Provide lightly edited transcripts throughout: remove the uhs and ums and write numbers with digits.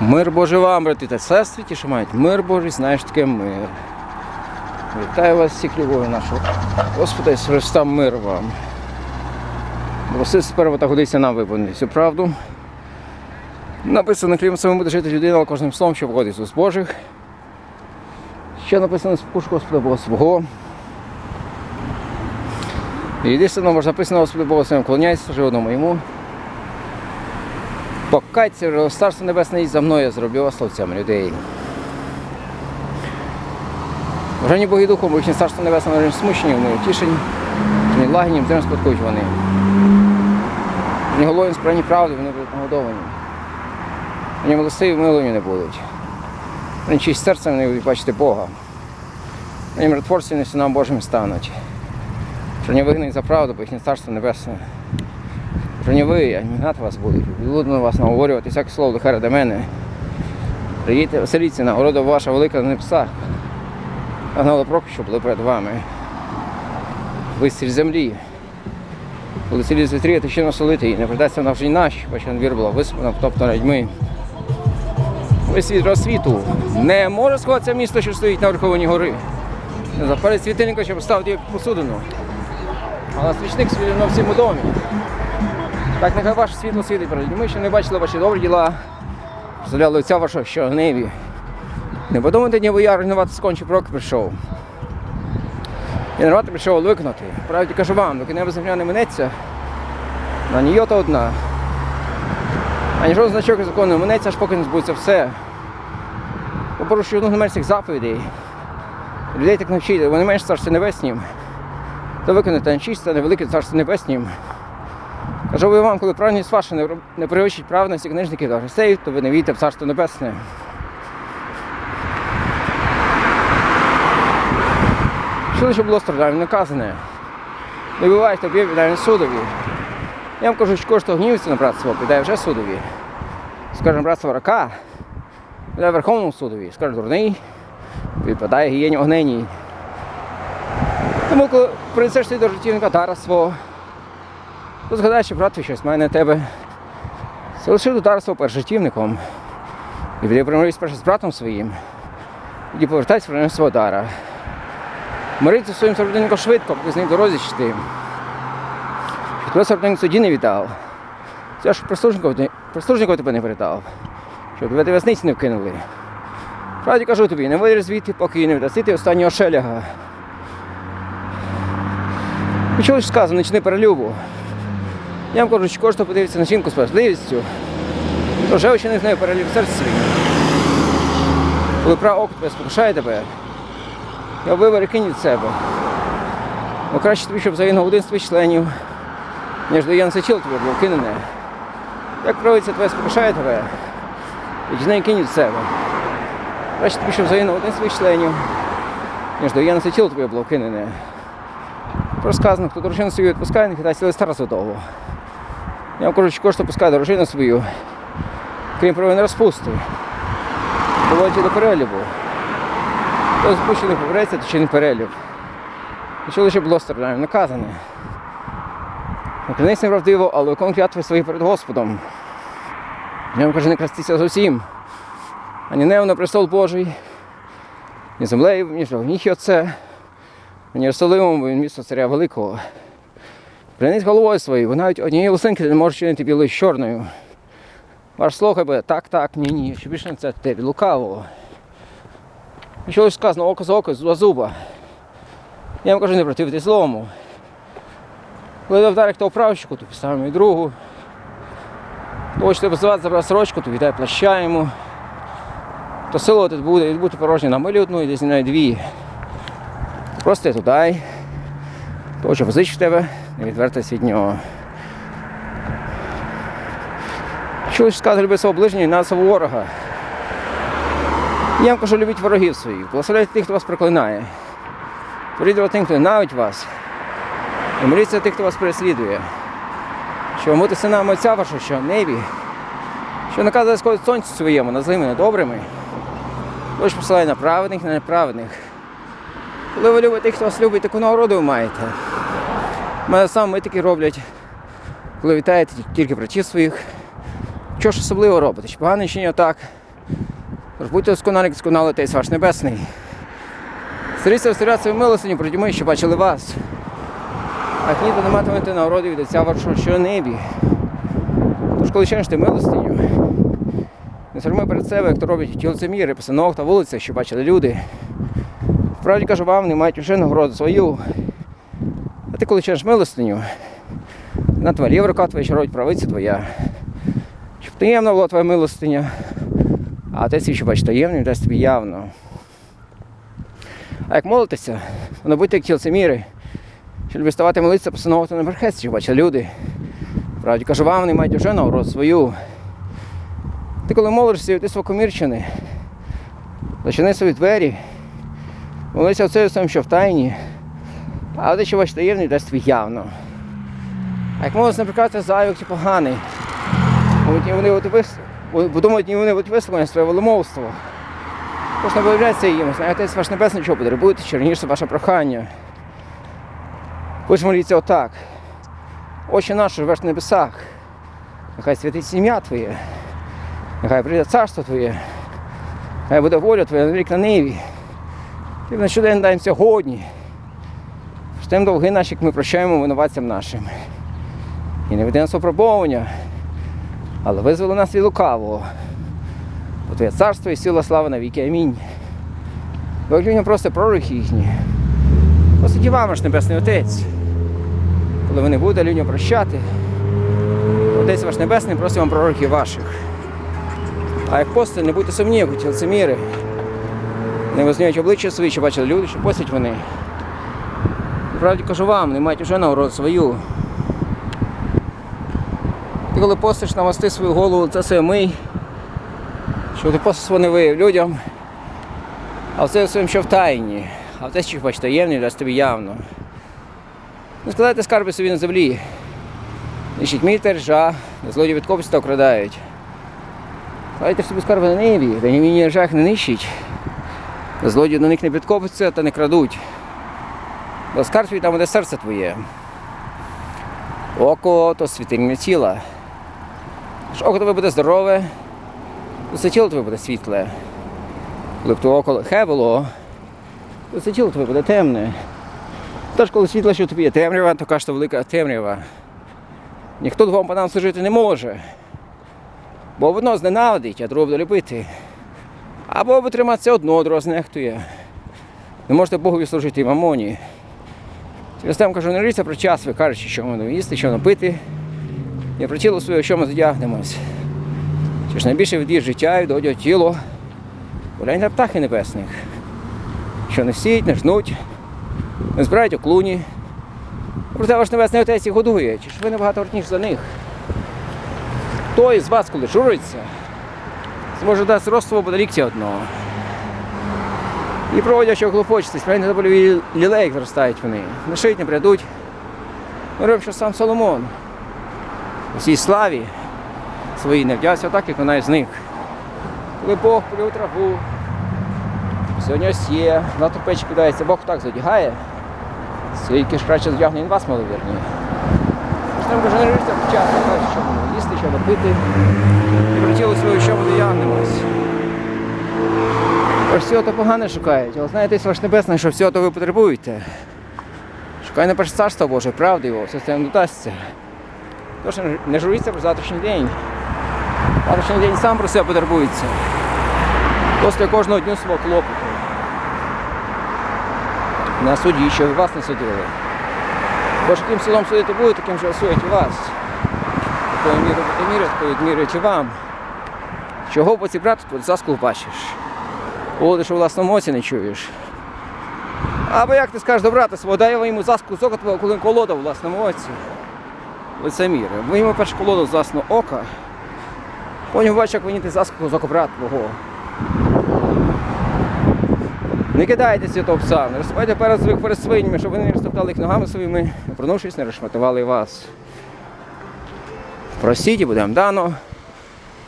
Мир Божий вам, брати та сестри, ті, що мають мир Божий, знаєш таке мир. Вітаю вас всіх любов'ю нашого Господа Ісуса Христа, мир вам. Благословити сперва та годиться нам виповнити всю правду. Написано, хлібом самим буде жити людина, але кожним словом, що входить з уст Божих. Ще написано, спокуш Господа Бога свого. І єдине, може написано, Господи Бога своєму, вклоняйся, живо одному йому. Покайтеся, Царство Небесне, і за мною я зроблю вас словцями людей. Бажані Боги Духом, бо Царство Небесне належить смущені, вони утішені, вони лагідні, тим спадкують вони. Вони голодні, справні правди, вони будуть нагодовані. Вони милостиві, миловані не будуть. Вони чисть серцем, вони будуть бачити Бога. Вони миротворці, вони синам Божими стануть. Що вони вигнані за правду, бо їхнє Царство Небесне. Що не ви, а гнати вас будуть, блудно вас наговорювати, всяке слово до хера до мене. Приїдьте, веселіться, нагорода ваша велика на небесах. А гнали проки, що були перед вами. Ви з землі. Коли цілі з вітрі, то ще насолити, і не придаться на вже наші, бо що двір була висипана, втоптана людьми. Ви світ розсвіту. Не може сховатися місто, що стоїть на верховині гори. Не запалить світильника, щоб поставити її посудину. Але свічник світить на всьому домі. Так нехай ваше світло світить перед людьми, що не бачили ваші добрі діла, прославляли лиця вашого, що в небі. Не подумайте, ніби я руйнувати скончив, пророк прийшов. І нарвати прийшов, але виконати. Правді кажу вам, доки небо земля не минеться, на нійота одна. Ані жоден значок закону не минеться, аж поки не збудеться все. Бо порушує одну з цих заповідей. Людей так навчити, вони менш Царстві Небеснім. То виконати нечисте, невелике Царство Небеснім. Кажу ви вам, коли праведність ваша не перевищить праведності книжників та фарисеїв, то ви не війдете в Царство Небесне. Що лише було страждання наказане? Не бувайте об'єв, віддає судові. Я вам кажу, що кожного гнівиться на брат свого, підає вже судові. Скажемо, брат свого рака, підає Верховному судові. Скаже, дурний, відпадає гієні огненній. Тому, коли принесеш ти до життівника дара свого, то згадай, що брат твій щось має на тебе. Залиши до дара свого перед життівником. І піди примирись перше з братом своїм. І повертайся про свого дара. Мириться своїм сородинником швидко, поки з ним дорозі йти. Що тебе сородинник суді не віддав. Це ж прислужникові тебе не передав. Щоб тебе в'язниці не вкинули. Правді кажу тобі, не вийдеш звідти, поки не віддаси ти останнього шеляга. І чого ж сказано, не чини перелюбу. Я вам кажу, що кожен, хто подивиться на жінку справедливістю, то вже вчинив з нею перелюб в серці своїм. Коли праве око тебе спокушає тебе, я вибери кинь від себе. Бо краще тобі, щоб загинув один з твоїх членів, ніж доєнце тіло тобі було кинене. Як правиця твоя спокушає тебе, і з нею кинь від себе. Краще тобі, щоб загинув один з твоїх членів, ніж доєнце тіло тобі було кинене. Розказано, хто дружину свою відпускає, не хитає сили стара святого. Я вам кажу, що кожен пускає дружину свою, крім провини розпусти, поводить до перелюбу. Хто спущений побереться, то чинить перелюб. І що лише було страждання наказане. Не клянись неправдиво, але виконуй клятви свої перед Господом. Я вам кажу, не крастися зовсім, ані небо на престол Божий, ні землею, ні жовніхи Отце, ні Єрусалимом, бо він місто царя великого. Клянись головою своєю, бо навіть однієї лусинки ти не можеш чинити білою з чорною. Ваш слухай буде так, ні, що більше не це тебе лукавого. І що лише сказано, око за око, зуба за зуба. Я вам кажу, не противитись злому. Коли вдарить хто вправо щеку, то підставимо і другу. То хочете позивати, забрати сорочку, то віддай плаща йому. То силувати буде, відбути порожньо на милі одну, і десь навіть дві. Просто я дай. Того, що позич в тебе, не відвертайся від нього. Що лише сказано, люби свого ближнього і на свого ворога. Я вам кажу, любіть ворогів своїх, благословляйте тих, хто вас проклинає. Творіть тим, хто ненавидить вас. І моліться тих, хто вас переслідує. Щоб бути синами Отця вашого, що в небі, що наказує сходити сонцю своєму, над злими, над добрими. Тож посилає на праведних, на неправедних. Коли ви любите тих, хто вас любить, таку нагороду ви маєте. Мене сам ми такі роблять, коли вітаєте тільки братів своїх. Що ж особливо робите? Чи погано, чи не так? Тож будьте досконалі, досконали Отець ваш Небесний. Старіться встиряти свою милостиню проти ми, що бачили вас. А хліба не матимете народу від Отця вашого, що на небі. Тож, коли чиниш ти милостиню, не сорми перед себе, як то роблять ті лицеміри, по селах та вулицях, що бачили люди. Справді кажу вам, не мають уже нагороду свою. А ти, коли чиниш милостиню, на твоя ліва рука твоя, що робить правиця твоя. Щоб таємно була твоя милостиня, а Отець свій, що бачить таємно, дасть тобі явно. А як молитеся, воно будьте як ті лицеміри, що любить ставати молитися, постановити на верхеці, що бачать люди. Правді кажу вам, не мають вже нагороду свою. Ти коли молишся, ти свокомірчини, зачини свої двері, молися Отцеві своїм, що в тайні, а Отець, що бачить таємний, дасть тобі явно. А як молиться, наприклад, зайвих чи поганий, думають, вони будуть висловлені своє воломовство. Тож не виявляється їм, знає Отець ваш Небесний, чого потребуєте, чи раніше ваше прохання. Хоч моліться отак. Отче наш, що живеш на небесах, нехай святиться ім'я Твоє, нехай прийде царство Твоє, нехай буде воля Твоя на вік на ниві. Ти на щодень дай їм сьогодні. Штем довги наші, як ми прощаємо винуватцям нашим. І не веди нас випробовування, але визволи нас від лукавого. Бо Твоє царство і сила, слава на віки. Амінь. Бо людям просто пророхи їхні. Посиді вам, наш Небесний Отець. Коли ви не будете людям прощати, Отець ваш Небесний просить вам пророків ваших. А як постите, не будьте сумні, як ті лицеміри. Не визнаюють обличчя свої, що бачили люди, що постять вони. І правді кажу вам, не мають уже нагороду свою. Ти коли постиш, намасти свою голову, це все мий, що ти постиш не вияв людям, а все своїм, що в тайні. А в те, що бачите, таємний, дасть тобі явно. Не складайте скарби собі на землі. Нищить мій та ржа, де злодії відкопуються та вкрадають. Складайте собі скарби на небі, де ні мій ржах не нищить, де злодії до них не підкопуються та не крадуть. Бо скарб твій там, де серце твоє. Око – то світильне тіла. Тож око твоє буде здорове, то все тіло твоє буде світле. Коли б то око лихе було, то все тіло твоє буде темне. Тож, коли світло, що тобі є темрява, то каже, що велика темрява. Ніхто двом панам служити не може. Бо одно зненавидить, а друге буде любити. Або витриматися одного, другого знехтує. Не можете Богові служити і мамоні. Через те, кажу, не ріться про час, ви кажете, що ми їсти, що напити. І про тіло своє, що ми задягнемось. Чи ж найбільше від їх життя і до одягу тіло. Глянь на птахи небесних, що не сіють, не жнуть, не збирають у клуні. Проте ваш Небесний Отець їх годує, чи ж ви набагато вартніші за них? Хто із вас, коли журиться, зможе дати роству або ліктя одного. І проводять, що хлопочеться, справді на полі лілей зростають вони. Не шиють, не прядуть. Ми робимо, що сам Соломон у всій славі своїй не вдягся так, як вона із них. Коли Бог полив траву, сьогодні ось є, на ту печ кидається, Бог так задягає, скільки ж краще задягне, він вас маловірні. Тож нам каже, не ріжте почати, що будемо їсти, що напити, і про тіло своє, що ми доягнемось. Ось всього то погане шукають, але знаєте, ваш Небесний, що всього то ви потребуєте. Шукай на перше царство Боже, правди його, все це вам додасться. Тож не журіться про завтрашній день. Завтрашній день сам про себе потребується. Після кожного дню свого клопоту. На суді, що вас не судили. Бо ж яким судом судити буде, таким же осудять і вас. Такою мірою буде міряти, такою міряють і вам. Чого по цій брати, то заску бачиш. Володиш у власному оці не чуєш. Або як ти скажеш до брата свого, дай йому заску з ока твого, коли він колода у власному оці. Лицеміри. Ви йому першу колоду з власного ока, потім бачиш, як виніти заску з ока брата твого. Не кидайте святого пса, не розступайте перед свинями, щоб вони не розтоптали їх ногами своїми, не пронувшись, не розшматували вас. Просіть і буде вам дано.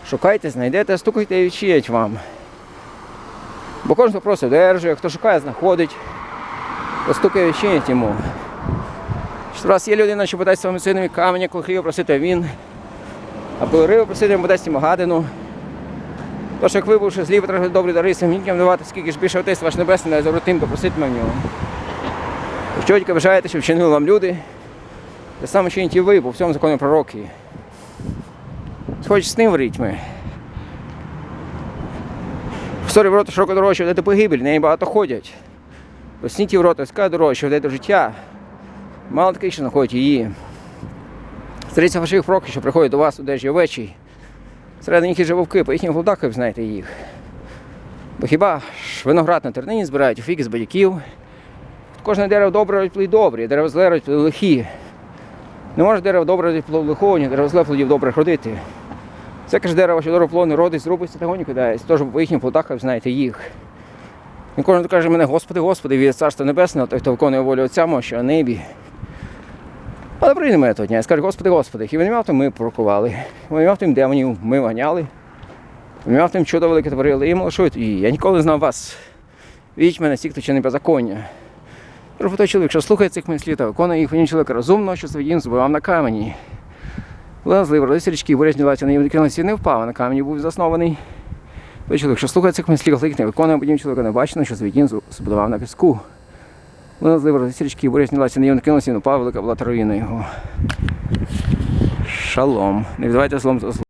Шукайте, знайдете, стукайте і відчиять вам. Бо кожен, хто просить, одержує, хто шукає, знаходить, хто стукає, відчинять йому. Що раз є людина, що подасть своїми синами каменя, коли хліба просити він, а коли рибу просити, він подасть йому гадину. Тож, як вибувши зліва трохи добрі дари своїм дітям давати, скільки ж більше Отець ваш Небесний, не заврутим, допроситиме в нього. Якщо тільки вважаєте, що вчинили вам люди, те саме чиніть і ви, по всьому закону пророки. Хоч з ним ворітьми. В сорі ворота широко дорога, що веде до погибелі, неї багато ходять. Осніть ворота, ська дорога, що веде до життя. Мало таких, що знаходять її. Старіться ваших пророків, що приходять до вас у одежі овечій. Серед них є вовки, по їхніх плодах ви знаєте їх. Бо хіба ж виноград на тернині збирають, у фіги з бодяків? Кожне дерево добре родить плоди добрі, дерево зле родить плоди лихі. Не може дерево добре родить плоди лихого, ні дерево зле плодів добрих родити. Всяке ж дерево, що добре плодне родить, зрубиться та гоні кидається. Тож по їхніх плодах ви знаєте їх. І кожен каже мене, Господи, Господи, від Царства Небесного, той, хто виконує волю Отця мого, що на небі. Але прийде мене того дня і скаже, Господи, Господи, хіба не мав тим ми пророкували, хіба не мав тим демонів ми вганяли, хіба не мав тим чудо велике творили, і малошують її. Я ніколи не знав вас. Віть мене всі, хто чинить беззаконня. Тож той чоловік, що слухає цих мислів та виконує їх, він чоловіка розумного, що своїм збивав на камені. Лазли, родилися річки, буря знялася на ній, відкрилася і не впав, на камені був заснований. Той чоловік, що слухає цих мислів, не виконує, потім чоловіка не бачено, що свій дім збудував на піску. Лазли, родилися річки, буря знялася на ній, відкрилася і не впав, велика була травина його. Шалом. Не віддавайте злом за зло.